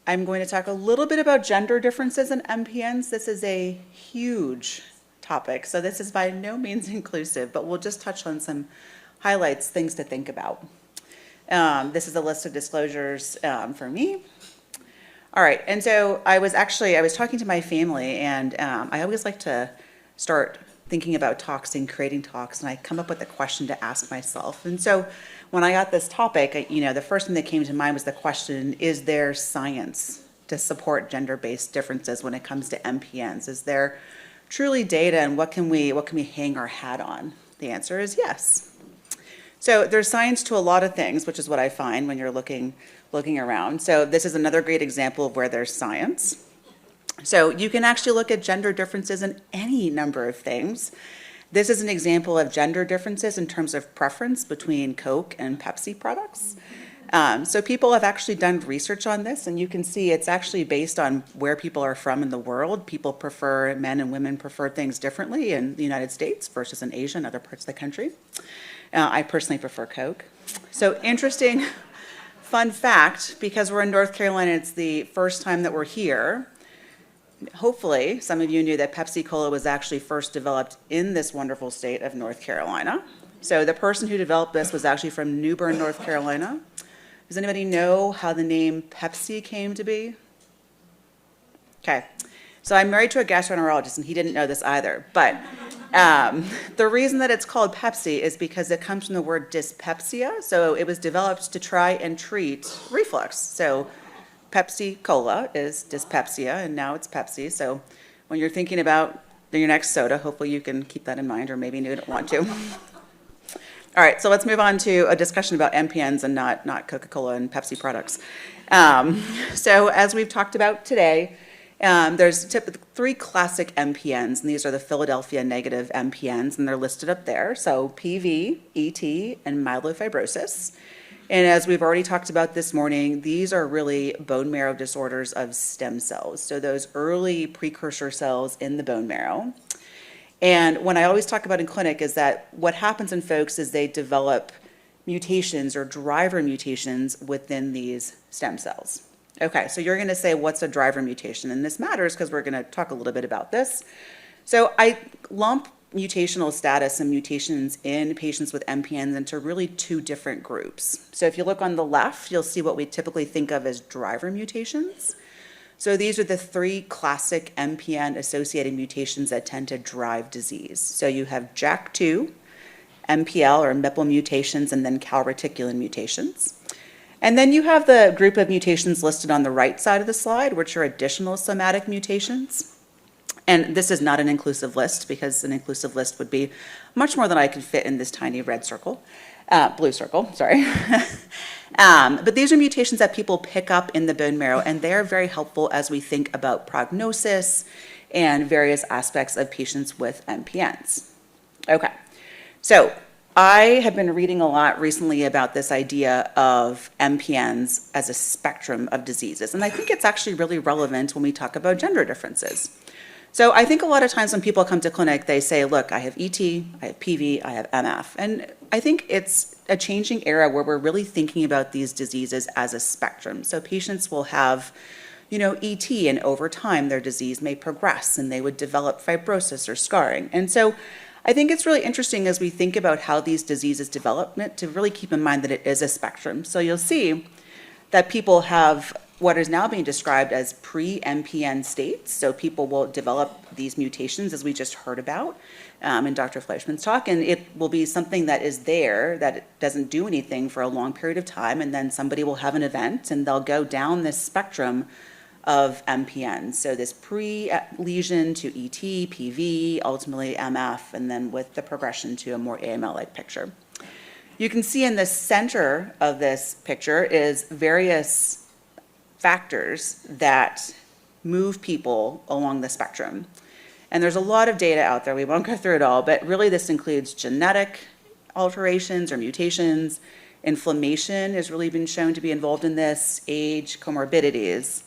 I'm going to talk a little bit about gender differences in MPNs. This is a huge topic, so this is by no means inclusive, but we'll just touch on some highlights, things to think about. This is a list of disclosures for me. All right, and so I was talking to my family, and I always like to start thinking about talks and creating talks, and I come up with a question to ask myself. And so when I got this topic, the first thing that came to mind was the question, is there science to support gender-based differences when it comes to MPNs? Is there truly data, and what can we hang our hat on? The answer is yes. So there's science to a lot of things, which is what I find when you're looking around. So this is another great example of where there's science. So you can actually look at gender differences in any number of things. This is an example of gender differences in terms of preference between Coke and Pepsi products. So people have actually done research on this, and you can see it's actually based on where people are from in the world. Men and women prefer things differently in the United States versus in Asia and other parts of the country. I personally prefer Coke. So interesting fun fact, because we're in North Carolina, it's the first time that we're here. Hopefully, some of you knew that Pepsi Cola was actually first developed in this wonderful state of North Carolina. So the person who developed this was actually from New Bern, North Carolina. Does anybody know how the name Pepsi came to be? Okay, so I'm married to a gastroenterologist, and he didn't know this either. But the reason that it's called Pepsi is because it comes from the word dyspepsia. So it was developed to try and treat reflux. So Pepsi Cola is dyspepsia, and now it's Pepsi. So when you're thinking about your next soda, hopefully you can keep that in mind, or maybe you don't want to. All right, so let's move on to a discussion about MPNs and not Coca-Cola and Pepsi products. So as we've talked about today, there's typically 3 classic MPNs, and these are the Philadelphia negative MPNs, and they're listed up there. So PV, ET, and myelofibrosis. And as we've already talked about this morning, these are really bone marrow disorders of stem cells, so those early precursor cells in the bone marrow. And what I always talk about in clinic is that what happens in folks is they develop mutations or driver mutations within these stem cells. Okay, so you're going to say, what's a driver mutation? And this matters because we're going to talk a little bit about this. So I lump mutational status and mutations in patients with MPNs into really 2 different groups. So if you look on the left, you'll see what we typically think of as driver mutations. So these are the 3 classic MPN-associated mutations that tend to drive disease. So you have JAK2, MPL or MPL mutations, and then calreticulin mutations. And then you have the group of mutations listed on the right side of the slide, which are additional somatic mutations. And this is not an inclusive list, because an inclusive list would be much more than I could fit in this tiny blue circle, sorry. But these are mutations that people pick up in the bone marrow, and they're very helpful as we think about prognosis and various aspects of patients with MPNs. Okay, so I have been reading a lot recently about this idea of MPNs as a spectrum of diseases, and I think it's actually really relevant when we talk about gender differences. So I think a lot of times when people come to clinic, they say, look, I have ET, I have PV, I have MF. And I think it's a changing era where we're really thinking about these diseases as a spectrum. So patients will have, ET, and over time their disease may progress and they would develop fibrosis or scarring. And so I think it's really interesting as we think about how these diseases develop to really keep in mind that it is a spectrum. So you'll see that people have what is now being described as pre-MPN states. So people will develop these mutations, as we just heard about in Dr. Fleischman's talk, and it will be something that is there, that it doesn't do anything for a long period of time, and then somebody will have an event, and they'll go down this spectrum of MPNs. So this pre-lesion to ET, PV, ultimately MF, and then with the progression to a more AML-like picture. You can see in the center of this picture is various factors that move people along the spectrum. And there's a lot of data out there. We won't go through it all, but really this includes genetic alterations or mutations. Inflammation has really been shown to be involved in this, age, comorbidities.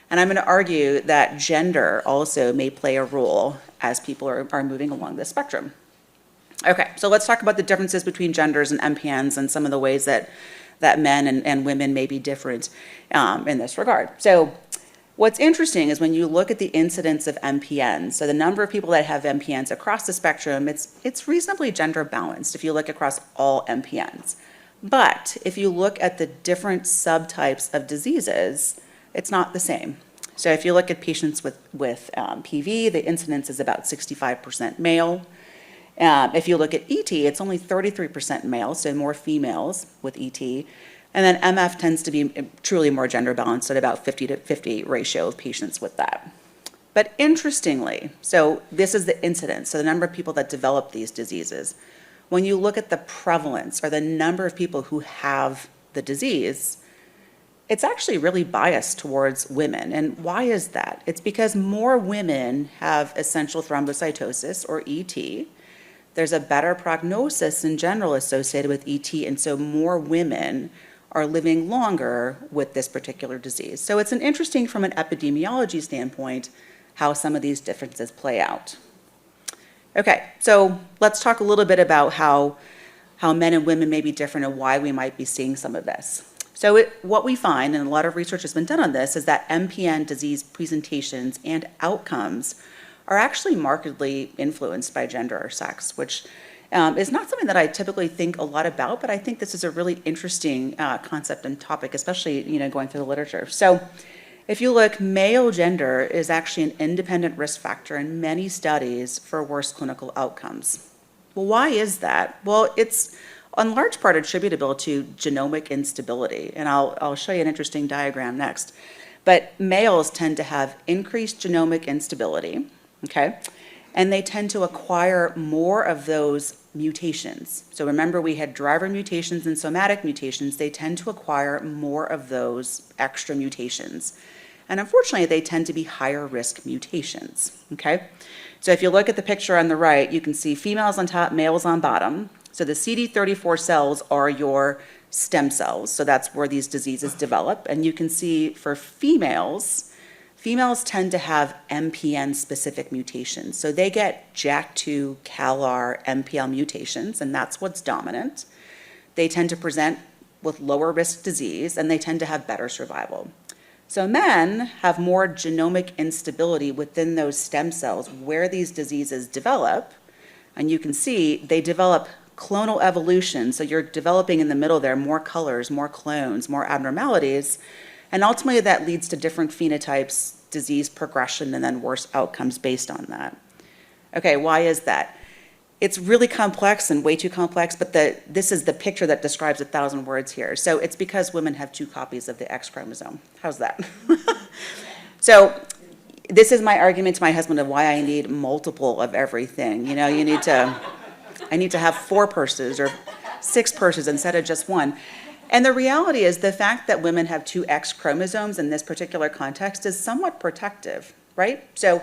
And I'm going to argue that gender also may play a role as people are moving along the spectrum. Okay, so let's talk about the differences between genders and MPNs and some of the ways that that men and women may be different in this regard. So what's interesting is when you look at the incidence of MPNs, so the number of people that have MPNs across the spectrum, it's reasonably gender balanced if you look across all MPNs. But if you look at the different subtypes of diseases, it's not the same. So if you look at patients with PV, the incidence is about 65% male. If you look at ET, it's only 33% male, so more females with ET. And then MF tends to be truly more gender balanced at about 50-50 ratio of patients with that. But interestingly, so this is the incidence, so the number of people that develop these diseases. When you look at the prevalence or the number of people who have the disease, it's actually really biased towards women. And why is that? It's because more women have essential thrombocytosis, or ET. There's a better prognosis in general associated with ET, and so more women are living longer with this particular disease. So it's an interesting from an epidemiology standpoint how some of these differences play out. Okay, so let's talk a little bit about how men and women may be different and why we might be seeing some of this. So what we find, and a lot of research has been done on this, is that MPN disease presentations and outcomes are actually markedly influenced by gender or sex, which is not something that I typically think a lot about, but I think this is a really interesting concept and topic, especially going through the literature. So if you look, male gender is actually an independent risk factor in many studies for worse clinical outcomes. Well, why is that? Well, it's in large part attributable to genomic instability, and I'll show you an interesting diagram next. But males tend to have increased genomic instability, okay? And they tend to acquire more of those mutations. So remember, we had driver mutations and somatic mutations. They tend to acquire more of those extra mutations. And unfortunately, they tend to be higher risk mutations, okay? So if you look at the picture on the right, you can see females on top, males on bottom. So the CD34 cells are your stem cells. So that's where these diseases develop. And you can see for females tend to have MPN-specific mutations. So they get JAK2, CALR, MPL mutations, and that's what's dominant. They tend to present with lower risk disease, and they tend to have better survival. So men have more genomic instability within those stem cells where these diseases develop, and you can see they develop clonal evolution. So you're developing in the middle there more colors, more clones, more abnormalities, and ultimately that leads to different phenotypes, disease progression, and then worse outcomes based on that. Okay, why is that? It's really complex and way too complex, but this is the picture that describes 1,000 words here. So it's because women have 2 copies of the X chromosome. How's that? So this is my argument to my husband of why I need multiple of everything. I need to have 4 purses or 6 purses instead of just one. And the reality is the fact that women have 2 X chromosomes in this particular context is somewhat protective, right? So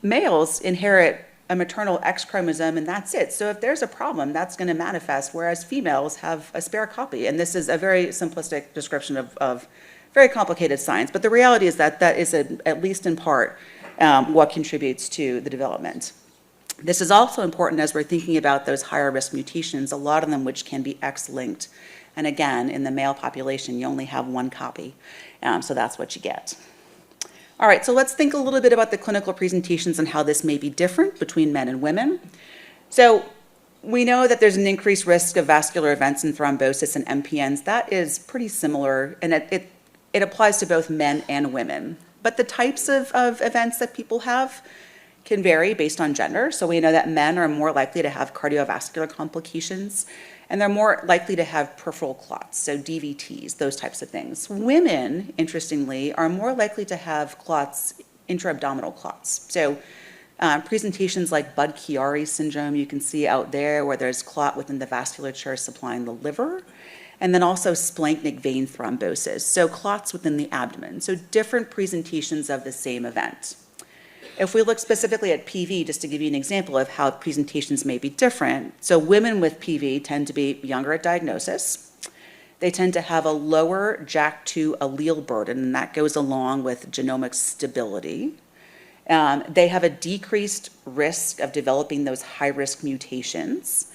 males inherit a maternal X chromosome, and that's it. So if there's a problem, that's going to manifest, whereas females have a spare copy. And this is a very simplistic description of very complicated science. But the reality is that is, at least in part, what contributes to the development. This is also important as we're thinking about those higher risk mutations, a lot of them which can be X-linked. And again, in the male population, you only have 1 copy. So that's what you get. All right, so let's think a little bit about the clinical presentations and how this may be different between men and women. So we know that there's an increased risk of vascular events and thrombosis and MPNs. That is pretty similar, and it applies to both men and women. But the types of events that people have can vary based on gender. So we know that men are more likely to have cardiovascular complications, and they're more likely to have peripheral clots, so DVTs, those types of things. Women, interestingly, are more likely to have clots, intra-abdominal clots. So presentations like Budd-Chiari syndrome, you can see out there where there's clot within the vasculature supplying the liver, and then also splanchnic vein thrombosis, so clots within the abdomen. So different presentations of the same event. If we look specifically at PV, just to give you an example of how presentations may be different, so women with PV tend to be younger at diagnosis. They tend to have a lower JAK2 allele burden, and that goes along with genomic stability. They have a decreased risk of developing those high-risk mutations,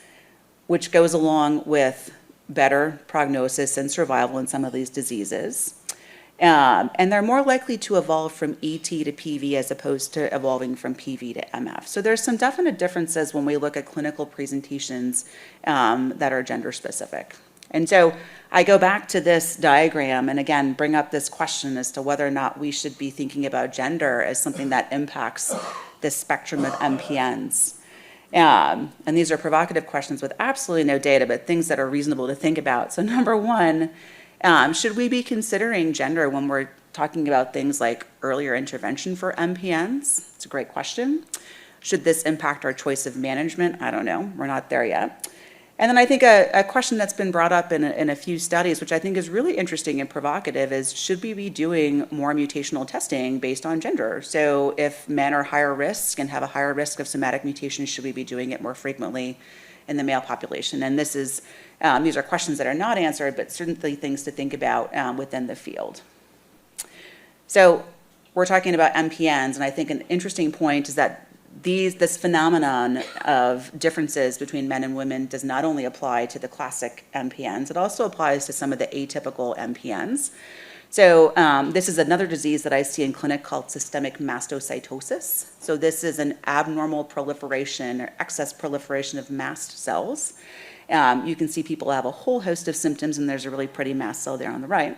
which goes along with better prognosis and survival in some of these diseases. And they're more likely to evolve from ET to PV as opposed to evolving from PV to MF. So there's some definite differences when we look at clinical presentations that are gender specific. And so I go back to this diagram and again bring up this question as to whether or not we should be thinking about gender as something that impacts the spectrum of MPNs. And these are provocative questions with absolutely no data, but things that are reasonable to think about. So number one, should we be considering gender when we're talking about things like earlier intervention for MPNs? It's a great question. Should this impact our choice of management? I don't know. We're not there yet. And then I think a question that's been brought up in a few studies, which I think is really interesting and provocative, is should we be doing more mutational testing based on gender? So if men are higher risk and have a higher risk of somatic mutations, should we be doing it more frequently in the male population? And this is, these are questions that are not answered, but certainly things to think about within the field. So we're talking about MPNs, and I think an interesting point is that this phenomenon of differences between men and women does not only apply to the classic MPNs, it also applies to some of the atypical MPNs. So this is another disease that I see in clinic called systemic mastocytosis. So this is an abnormal proliferation or excess proliferation of mast cells. You can see people have a whole host of symptoms, and there's a really pretty mast cell there on the right.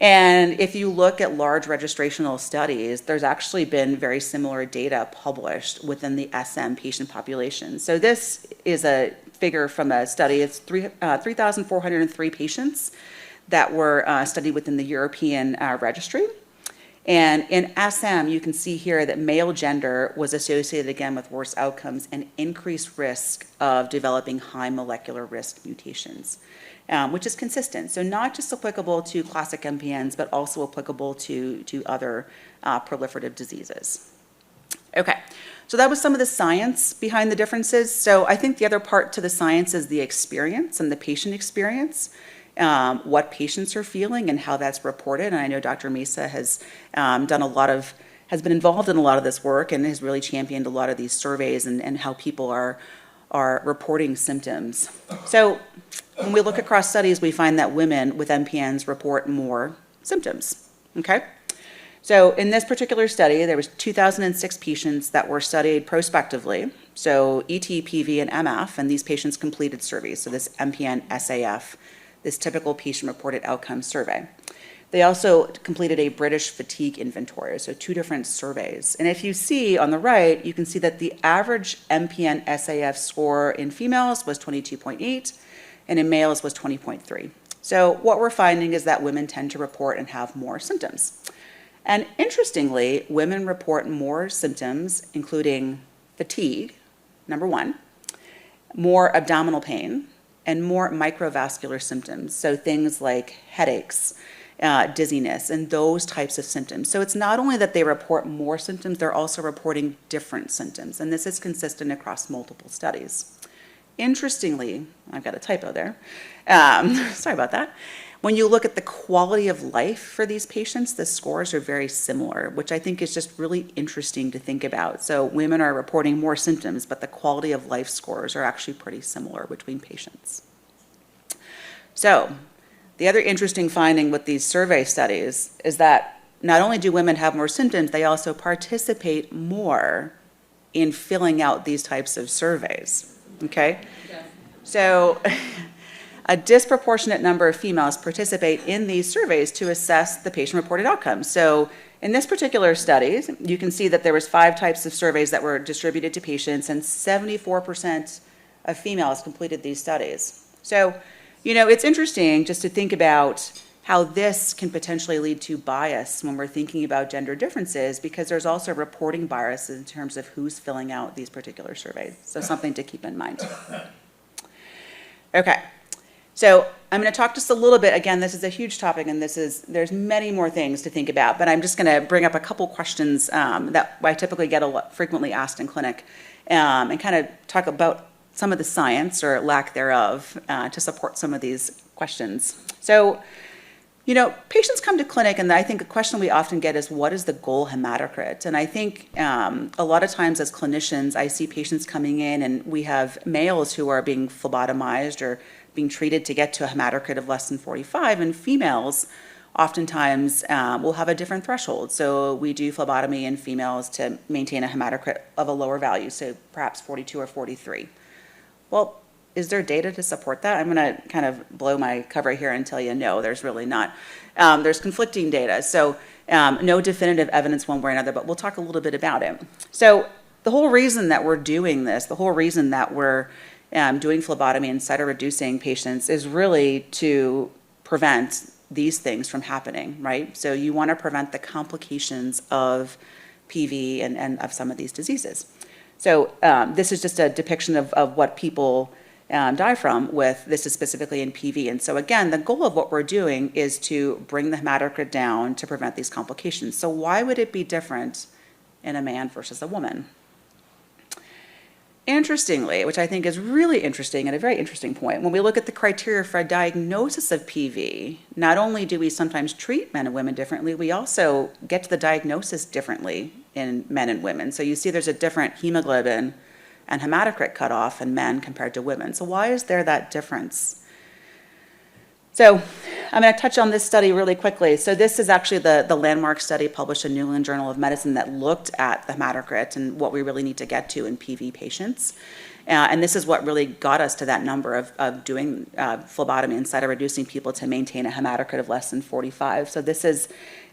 And if you look at large registrational studies, there's actually been very similar data published within the SM patient population. So this is a figure from a study. It's 3,403 patients that were studied within the European registry. And in SM, you can see here that male gender was associated again with worse outcomes and increased risk of developing high molecular risk mutations. Which is consistent. So not just applicable to classic MPNs, but also applicable to other proliferative diseases. Okay, so that was some of the science behind the differences. So I think the other part to the science is the experience and the patient experience, what patients are feeling and how that's reported. And I know Dr. Mesa has has been involved in a lot of this work and has really championed a lot of these surveys and how people are reporting symptoms. So when we look across studies, we find that women with MPNs report more symptoms, okay? So in this particular study, there was 2,006 patients that were studied prospectively, so ET, PV, and MF, and these patients completed surveys, so this MPN SAF, this typical patient-reported outcome survey. They also completed a British fatigue inventory, so 2 different surveys. And if you see on the right, you can see that the average MPN SAF score in females was 22.8, and in males was 20.3. So what we're finding is that women tend to report and have more symptoms. And interestingly, women report more symptoms, including fatigue, number 1, more abdominal pain, and more microvascular symptoms, so things like headaches, dizziness, and those types of symptoms. So it's not only that they report more symptoms, they're also reporting different symptoms, and this is consistent across multiple studies. Interestingly, I've got a typo there, sorry about that. When you look at the quality of life for these patients, the scores are very similar, which I think is just really interesting to think about. So women are reporting more symptoms, but the quality of life scores are actually pretty similar between patients. So the other interesting finding with these survey studies is that not only do women have more symptoms, they also participate more in filling out these types of surveys, okay? Yes. So a disproportionate number of females participate in these surveys to assess the patient-reported outcomes. So in this particular study, you can see that there was 5 types of surveys that were distributed to patients, and 74% of females completed these studies. So, you know, it's interesting just to think about how this can potentially lead to bias when we're thinking about gender differences, because there's also reporting bias in terms of who's filling out these particular surveys. So something to keep in mind. Okay, so I'm going to talk just a little bit. Again, this is a huge topic, and there's many more things to think about, but I'm just going to bring up a couple questions that I typically get frequently asked in clinic, and kind of talk about some of the science or lack thereof to support some of these questions. So, you know, patients come to clinic, and I think a question we often get is, what is the goal hematocrit? And I think a lot of times as clinicians, I see patients coming in, and we have males who are being phlebotomized or being treated to get to a hematocrit of less than 45, and females oftentimes will have a different threshold. So we do phlebotomy in females to maintain a hematocrit of a lower value, so perhaps 42 or 43. Well, is there data to support that? I'm going to kind of blow my cover here and tell you no, there's really not. There's conflicting data, so no definitive evidence one way or another, but we'll talk a little bit about it. So the whole reason that we're doing this, the whole reason that we're doing phlebotomy and cytoreducing patients is really to prevent these things from happening, right? So you want to prevent the complications of PV and of some of these diseases. So this is just a depiction of what people die from with, this is specifically in PV. And so again, the goal of what we're doing is to bring the hematocrit down to prevent these complications. So why would it be different in a man versus a woman? Interestingly, which I think is really interesting and a very interesting point, when we look at the criteria for a diagnosis of PV, not only do we sometimes treat men and women differently, we also get to the diagnosis differently in men and women. So you see there's a different hemoglobin and hematocrit cutoff in men compared to women. So why is there that difference? So I'm going to touch on this study really quickly. So this is actually the landmark study published in New England Journal of Medicine that looked at the hematocrit and what we really need to get to in PV patients. And this is what really got us to that number of doing phlebotomy and cytoreducing people to maintain a hematocrit of less than 45. So this is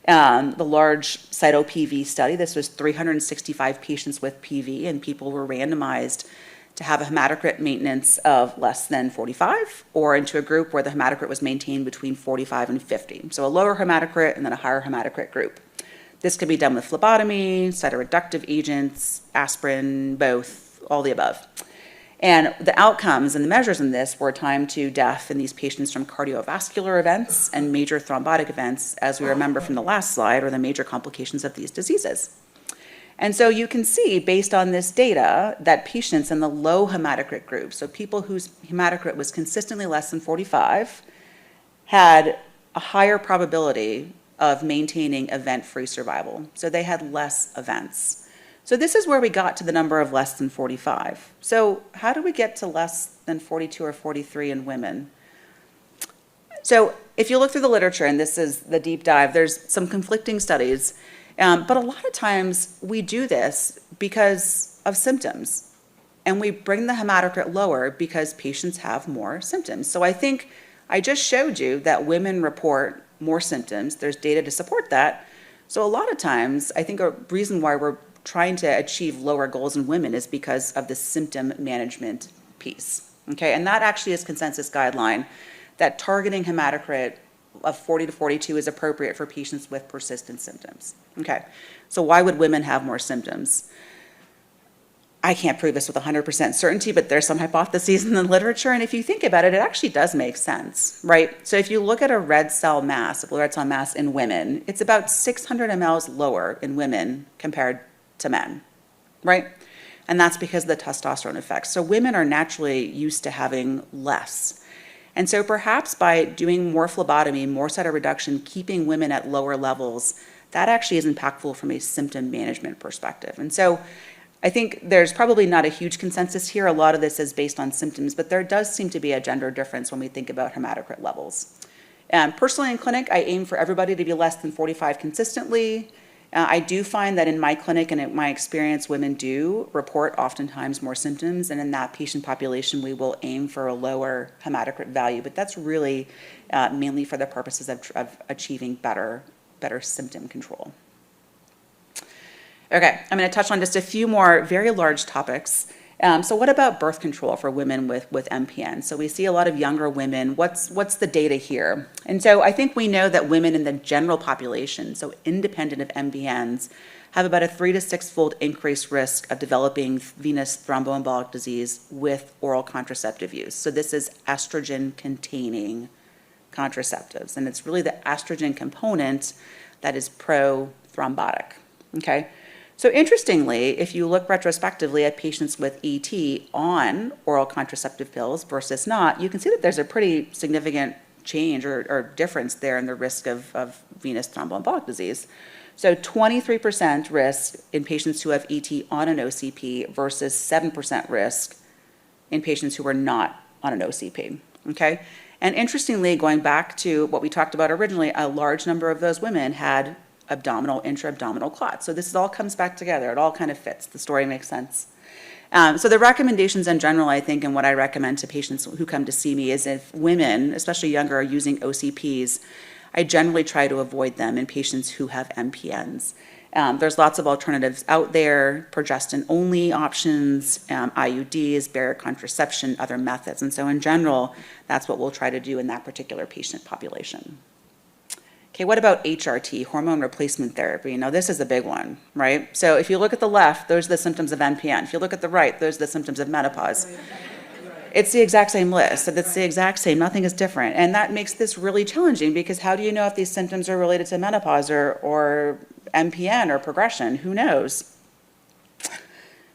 the large cyto-PV study. This was 365 patients with PV, and people were randomized to have a hematocrit maintenance of less than 45, or into a group where the hematocrit was maintained between 45 and 50. So a lower hematocrit and then a higher hematocrit group. This could be done with phlebotomy, cytoreductive agents, aspirin, both, all the above. And the outcomes and the measures in this were time to death in these patients from cardiovascular events and major thrombotic events, as we remember from the last slide, or the major complications of these diseases. And so you can see, based on this data, that patients in the low hematocrit group, so people whose hematocrit was consistently less than 45, had a higher probability of maintaining event-free survival. So they had less events. So this is where we got to the number of less than 45. So how do we get to less than 42 or 43 in women? So if you look through the literature, and this is the deep dive, there's some conflicting studies. But a lot of times we do this because of symptoms, and we bring the hematocrit lower because patients have more symptoms. So I think I just showed you that women report more symptoms. There's data to support that. So a lot of times, I think a reason why we're trying to achieve lower goals in women is because of the symptom management piece. Okay, and that actually is consensus guideline, that targeting hematocrit of 40 to 42 is appropriate for patients with persistent symptoms. Okay, so why would women have more symptoms? I can't prove this with 100% certainty, but there's some hypotheses in the literature, and if you think about it, it actually does make sense, right? So if you look at a red cell mass, a blue red cell mass in women, it's about 600 mLs lower in women compared to men, right? And that's because of the testosterone effect. So women are naturally used to having less. And so perhaps by doing more phlebotomy, more cytoreduction, keeping women at lower levels, that actually is impactful from a symptom management perspective. And so I think there's probably not a huge consensus here. A lot of this is based on symptoms, but there does seem to be a gender difference when we think about hematocrit levels. Personally in clinic, I aim for everybody to be less than 45 consistently. I do find that in my clinic and in my experience, women do report oftentimes more symptoms, and in that patient population, we will aim for a lower hematocrit value, but that's really mainly for the purposes of achieving better symptom control. Okay, I'm going to touch on just a few more very large topics. So what about birth control for women with MPN? So we see a lot of younger women. What's the data here? And so I think we know that women in the general population, so independent of MPNs, have about a 3 to 6-fold increased risk of developing venous thromboembolic disease with oral contraceptive use. So this is estrogen-containing contraceptives, and it's really the estrogen component that is pro-thrombotic, okay? So interestingly, if you look retrospectively at patients with ET on oral contraceptive pills versus not, you can see that there's a pretty significant change or difference there in the risk of venous thromboembolic disease. So 23% risk in patients who have ET on an OCP versus 7% risk in patients who are not on an OCP. okay? And interestingly, going back to what we talked about originally, a large number of those women had abdominal, intra-abdominal clots. So this all comes back together. It all kind of fits. The story makes sense. So the recommendations in general, I think, and what I recommend to patients who come to see me is if women, especially younger, are using OCPs, I generally try to avoid them in patients who have MPNs. There's lots of alternatives out there, progestin-only options, IUDs, bariatric contraception, other methods. And so in general, that's what we'll try to do in that particular patient population. Okay, what about HRT, hormone replacement therapy? Now, this is a big one, right? So if you look at the left, those are the symptoms of MPN. If you look at the right, those are the symptoms of menopause. It's the exact same list. It's the exact same. Nothing is different. And that makes this really challenging because how do you know if these symptoms are related to menopause or MPN or progression? Who knows?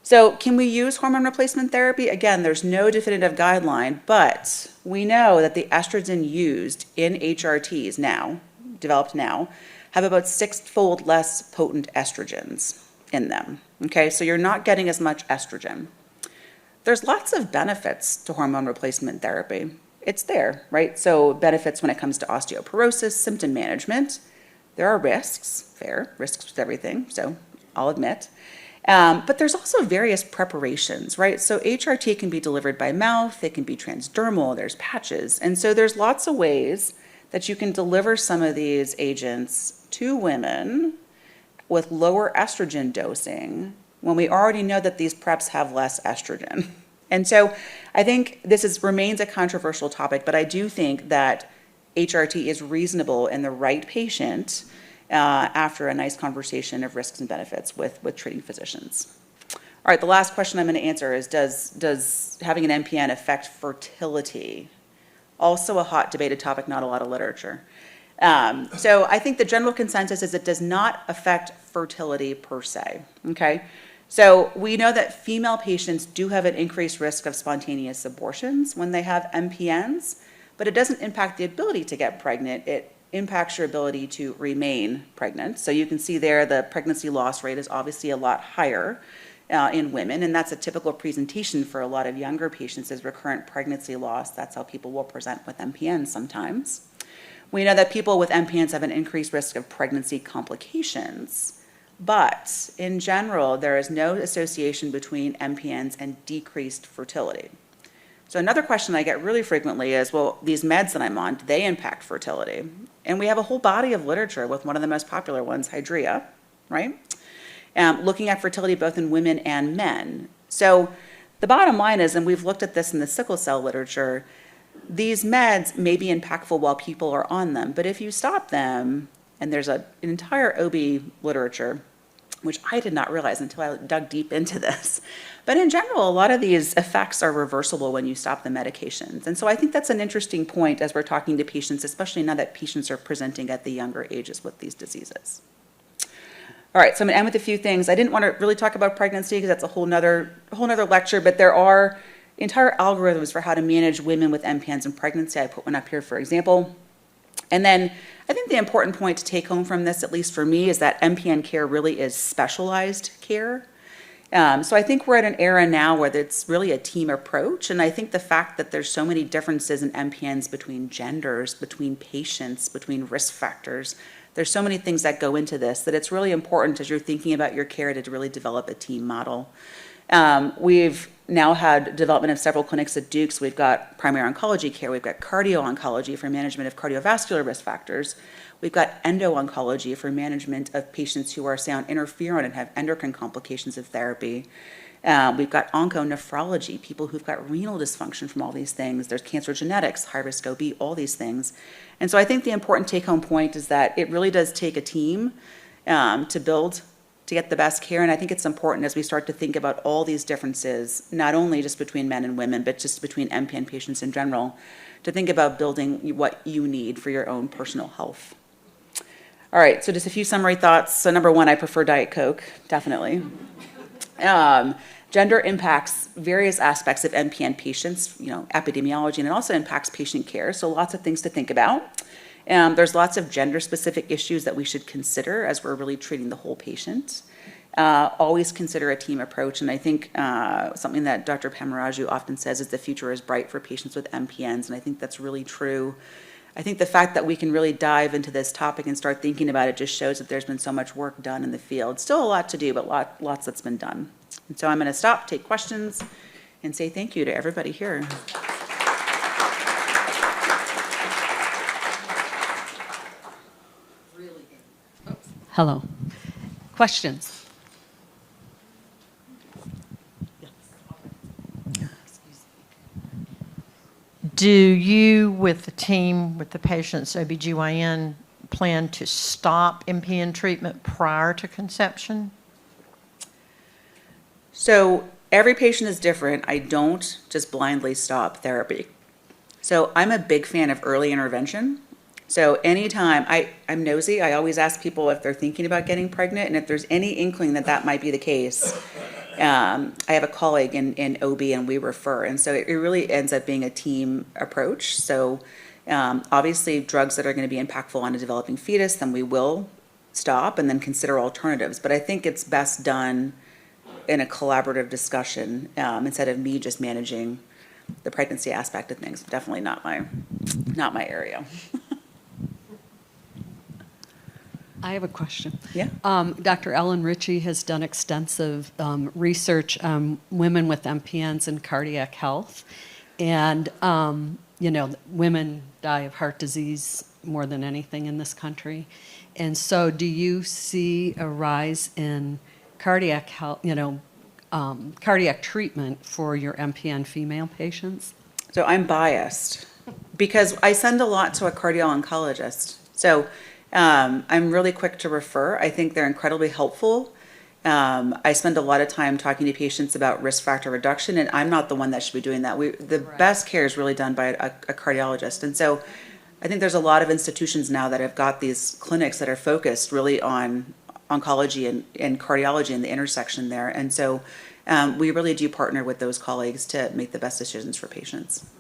So can we use hormone replacement therapy? Again, there's no definitive guideline, but we know that the estrogen used in HRTs now, developed now, have about 6-fold less potent estrogens in them. Okay, so you're not getting as much estrogen. There's lots of benefits to hormone replacement therapy. It's there, right? So benefits when it comes to osteoporosis, symptom management. There are risks, risks with everything, so I'll admit. But there's also various preparations, right? So HRT can be delivered by mouth, it can be transdermal, there's patches. And so there's lots of ways that you can deliver some of these agents to women with lower estrogen dosing when we already know that these preps have less estrogen. And so I think this remains a controversial topic, but I do think that HRT is reasonable in the right patient after a nice conversation of risks and benefits with treating physicians. All right, the last question I'm going to answer is, does having an MPN affect fertility? Also a hot debated topic, not a lot of literature. So I think the general consensus is it does not affect fertility per se, okay? So we know that female patients do have an increased risk of spontaneous abortions when they have MPNs, but it doesn't impact the ability to get pregnant. It impacts your ability to remain pregnant. So you can see there the pregnancy loss rate is obviously a lot higher in women, and that's a typical presentation for a lot of younger patients is recurrent pregnancy loss. That's how people will present with MPNs sometimes. We know that people with MPNs have an increased risk of pregnancy complications, but in general, there is no association between MPNs and decreased fertility. So another question I get really frequently is, well, these meds that I'm on, do they impact fertility? And we have a whole body of literature with one of the most popular ones, Hydrea, right? Looking at fertility both in women and men. So the bottom line is, and we've looked at this in the sickle cell literature, these meds may be impactful while people are on them, but if you stop them, and there's an entire OB literature, which I did not realize until I dug deep into this, but in general, a lot of these effects are reversible when you stop the medications. And so I think that's an interesting point as we're talking to patients, especially now that patients are presenting at the younger ages with these diseases. All right, so I'm going to end with a few things. I didn't want to really talk about pregnancy because that's a whole nother lecture, but there are entire algorithms for how to manage women with MPNs in pregnancy. I put one up here, for example. And then I think the important point to take home from this, at least for me, is that MPN care really is specialized care. So I think we're at an era now where it's really a team approach, and I think the fact that there's so many differences in MPNs between genders, between patients, between risk factors, there's so many things that go into this that it's really important as you're thinking about your care to really develop a team model. We've now had development of several clinics at Duke's. We've got primary oncology care. We've got cardio-oncology for management of cardiovascular risk factors. We've got endo-oncology for management of patients who are, say, on interferon and have endocrine complications of therapy. We've got onconephrology, people who've got renal dysfunction from all these things. There's cancer genetics, high-risk OB, all these things. And so I think the important take-home point is that it really does take a team to get the best care. And I think it's important as we start to think about all these differences, not only just between men and women, but just between MPN patients in general, to think about building what you need for your own personal health. All right, so just a few summary thoughts. So number one, I prefer Diet Coke, definitely. Gender impacts various aspects of MPN patients, epidemiology, and it also impacts patient care. So lots of things to think about. There's lots of gender-specific issues that we should consider as we're really treating the whole patient. Always consider a team approach. And I think something that Dr. Pamaraju often says is the future is bright for patients with MPNs. And I think that's really true. I think the fact that we can really dive into this topic and start thinking about it just shows that there's been so much work done in the field. Still a lot to do, but lots that's been done. And so I'm going to stop, take questions, and say thank you to everybody here. Hello. Questions? Do you, with the team, with the patient's OBGYN, plan to stop MPN treatment prior to conception? So every patient is different. I don't just blindly stop therapy. So I'm a big fan of early intervention. So anytime, I'm nosy, I always ask people if they're thinking about getting pregnant, and if there's any inkling that that might be the case, I have a colleague in OB and we refer. And so it really ends up being a team approach. So obviously drugs that are going to be impactful on a developing fetus, then we will stop and then consider alternatives. But I think it's best done in a collaborative discussion instead of me just managing the pregnancy aspect of things. Definitely not my area. I have a question. Yeah. Dr. Ellen Ritchie has done extensive research on women with MPNs and cardiac health. And, women die of heart disease more than anything in this country. And so do you see a rise in cardiac health, cardiac treatment for your MPN female patients? So I'm biased because I send a lot to a cardio-oncologist. So I'm really quick to refer. I think they're incredibly helpful. I spend a lot of time talking to patients about risk factor reduction, and I'm not the one that should be doing that. The best care is really done by a cardiologist. And so I think there's a lot of institutions now that have got these clinics that are focused really on oncology and cardiology and the intersection there. And so we really do partner with those colleagues to make the best decisions for patients.